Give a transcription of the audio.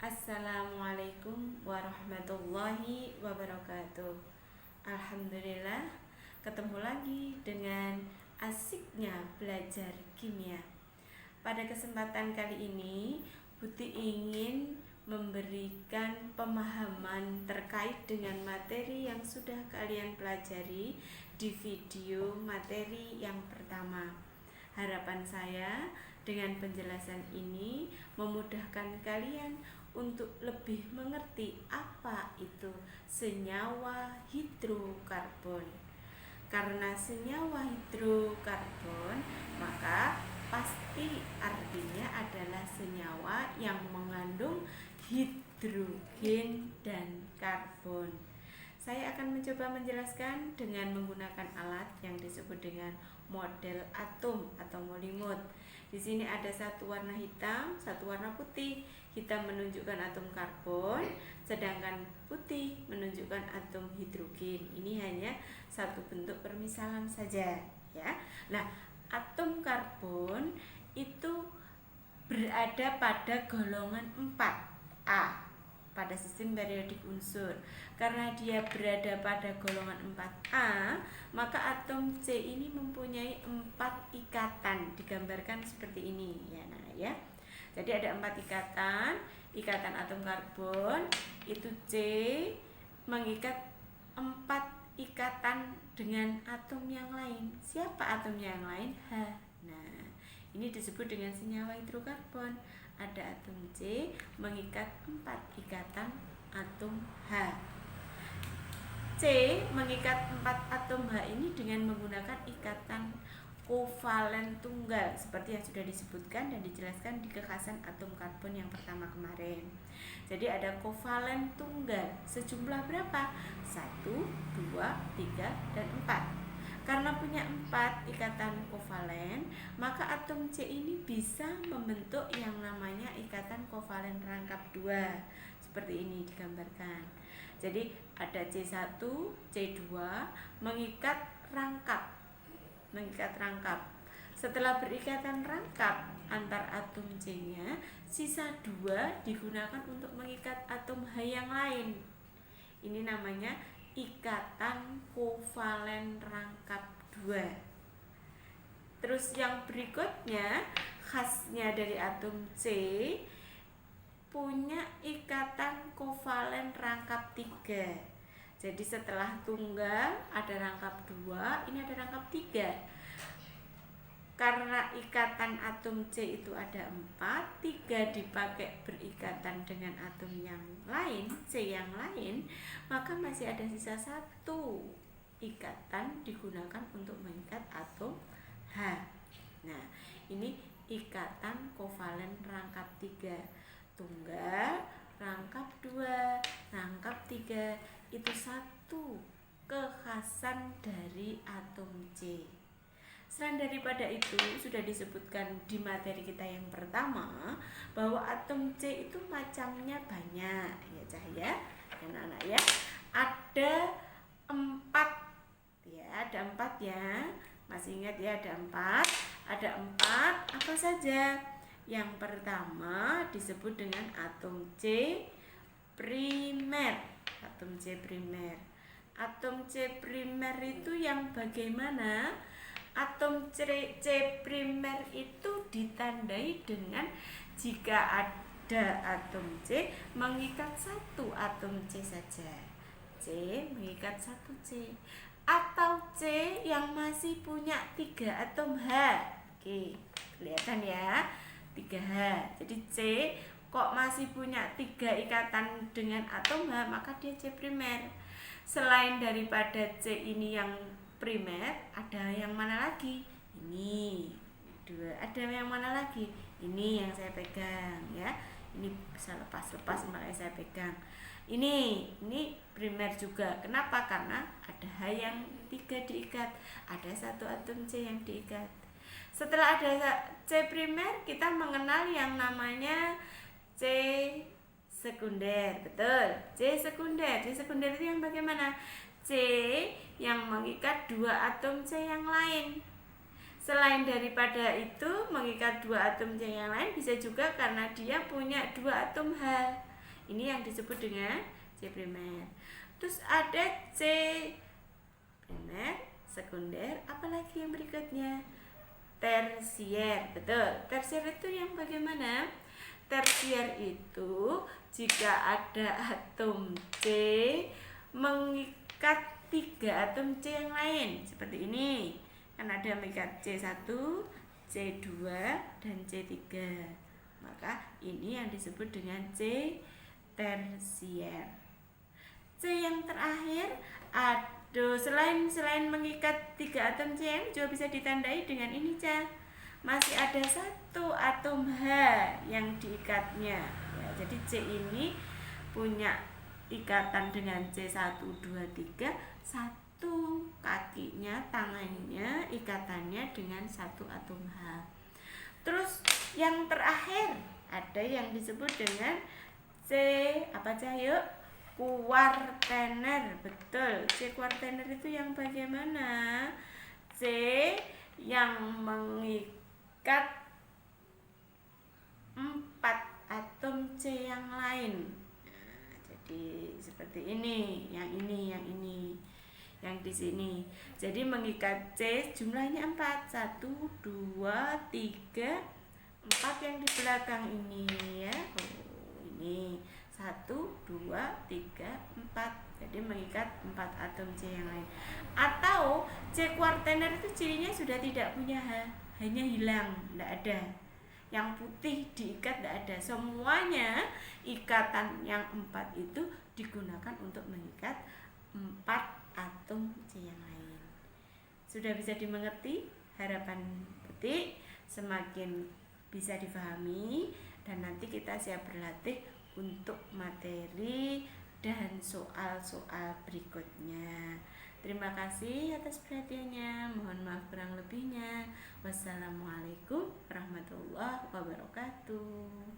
Assalamualaikum warahmatullahi wabarakatuh. Alhamdulillah, ketemu lagi dengan asiknya belajar kimia. Pada kesempatan kali ini, Buti ingin memberikan pemahaman terkait dengan materi yang sudah kalian pelajari di video materi yang pertama. Harapan saya dengan penjelasan ini memudahkan kalian untuk lebih mengerti apa itu senyawa hidrokarbon. Karena senyawa hidrokarbon, maka pasti artinya adalah senyawa yang mengandung hidrogen dan karbon. Saya akan mencoba menjelaskan dengan menggunakan alat yang disebut dengan model atom atau molimod. Di sini ada satu warna hitam, satu warna putih. Hitam menunjukkan atom karbon, sedangkan putih menunjukkan atom hidrogen. Ini hanya satu bentuk permisalan saja, ya. Nah, atom karbon itu berada pada golongan 4A pada sistem periodik unsur. Karena dia berada pada golongan 4A, maka atom C ini mempunyai 4 ikatan, digambarkan seperti ini ya. Nah, ya. Jadi ada 4 ikatan atom karbon, itu C mengikat 4 ikatan dengan atom yang lain. Siapa atom yang lain? H. Nah, ini disebut dengan senyawa hidrokarbon. Ada atom C mengikat 4 ikatan atom H. C mengikat 4 atom H ini dengan menggunakan ikatan kovalen tunggal seperti yang sudah disebutkan dan dijelaskan di kekhasan atom karbon yang pertama kemarin. Jadi ada kovalen tunggal sejumlah berapa? 1, 2, 3, dan 4. Karena punya 4 ikatan kovalen, maka atom C ini bisa membentuk yang namanya ikatan kovalen rangkap 2. Seperti ini digambarkan. Jadi ada C1, C2 mengikat rangkap. Setelah berikatan rangkap antar atom C-nya, sisa 2 digunakan untuk mengikat atom H yang lain. Ini namanya ikatan kovalen rangkap 2. Terus yang berikutnya, khasnya dari atom C punya ikatan kovalen rangkap 3. Jadi setelah tunggal ada rangkap 2, ini ada rangkap 3. Karena ikatan atom C itu ada 4, 3 dipakai berikatan dengan atom yang lain, C yang lain, maka masih ada sisa 1 ikatan digunakan untuk mengikat atom H. Nah, ini ikatan kovalen rangkap 3. Tunggal, rangkap 2, rangkap 3, itu satu kekhasan dari atom C. Selain daripada itu, sudah disebutkan di materi kita yang pertama bahwa atom C itu macamnya banyak, ya Cahaya, anak-anak ya. Ada 4 ya, ada 4 ya. Masih ingat ya, ada 4. Ada 4 apa saja? Yang pertama disebut dengan atom C primer. Atom C primer. Atom C primer itu yang bagaimana? Atom C primer itu ditandai dengan jika ada atom C mengikat 1 atom C saja. C mengikat 1 C. Atau C yang masih punya 3 atom H. Oke, kelihatan ya, 3H. Jadi C kok masih punya 3 ikatan dengan atom H, maka dia C primer. Selain daripada C ini yang primer, ada yang mana lagi? Ini 2. Ada yang mana lagi? Ini yang saya pegang ya. Ini bisa lepas-lepas makanya saya pegang. Ini primer juga. Kenapa? Karena ada H yang 3 diikat, ada 1 atom C yang diikat. Setelah ada C primer, kita mengenal yang namanya C sekunder. Betul, C sekunder. C sekunder itu yang bagaimana? C yang mengikat 2 atom C yang lain. Selain daripada itu, mengikat 2 atom C yang lain bisa juga karena dia punya 2 atom H. Ini yang disebut dengan C primer. Terus ada C primer, sekunder, apalagi yang berikutnya? Tersier. Betul. Tersier itu yang bagaimana? Tersier itu jika ada atom C mengikat 3 atom C yang lain seperti ini. Kan ada mengikat C1, C2 dan C3. Maka ini yang disebut dengan C tersier. C yang terakhir, aduh, selain mengikat 3 atom C yang juga bisa ditandai dengan ini, Ca. Masih ada 1 atom H yang diikatnya. Ya, jadi C ini punya ikatan dengan C1, 2, 3, 1 kakinya, tangannya, ikatannya dengan 1 atom H. Terus yang terakhir ada yang disebut dengan C apa, Ca? Yuk, kuartener. Betul. C kuartener itu yang bagaimana? C yang mengikat 4 atom C yang lain. Nah, jadi seperti ini, yang di sini. Jadi mengikat C jumlahnya 4. 1, 2, 3, 4 yang di belakang ini ya. Ini 1, 2, 3, 4. Jadi mengikat 4 atom C yang lain. Atau C kuartener itu cirinya sudah tidak punya H, hanya hilang, tidak ada. Yang putih diikat tidak ada. Semuanya ikatan yang 4 itu digunakan untuk mengikat 4 atom C yang lain. Sudah bisa dimengerti? Harapan petik semakin bisa difahami, dan nanti kita siap berlatih untuk materi dan soal-soal berikutnya. Terima kasih atas perhatiannya. Mohon maaf kurang lebihnya. Wassalamualaikum warahmatullahi wabarakatuh.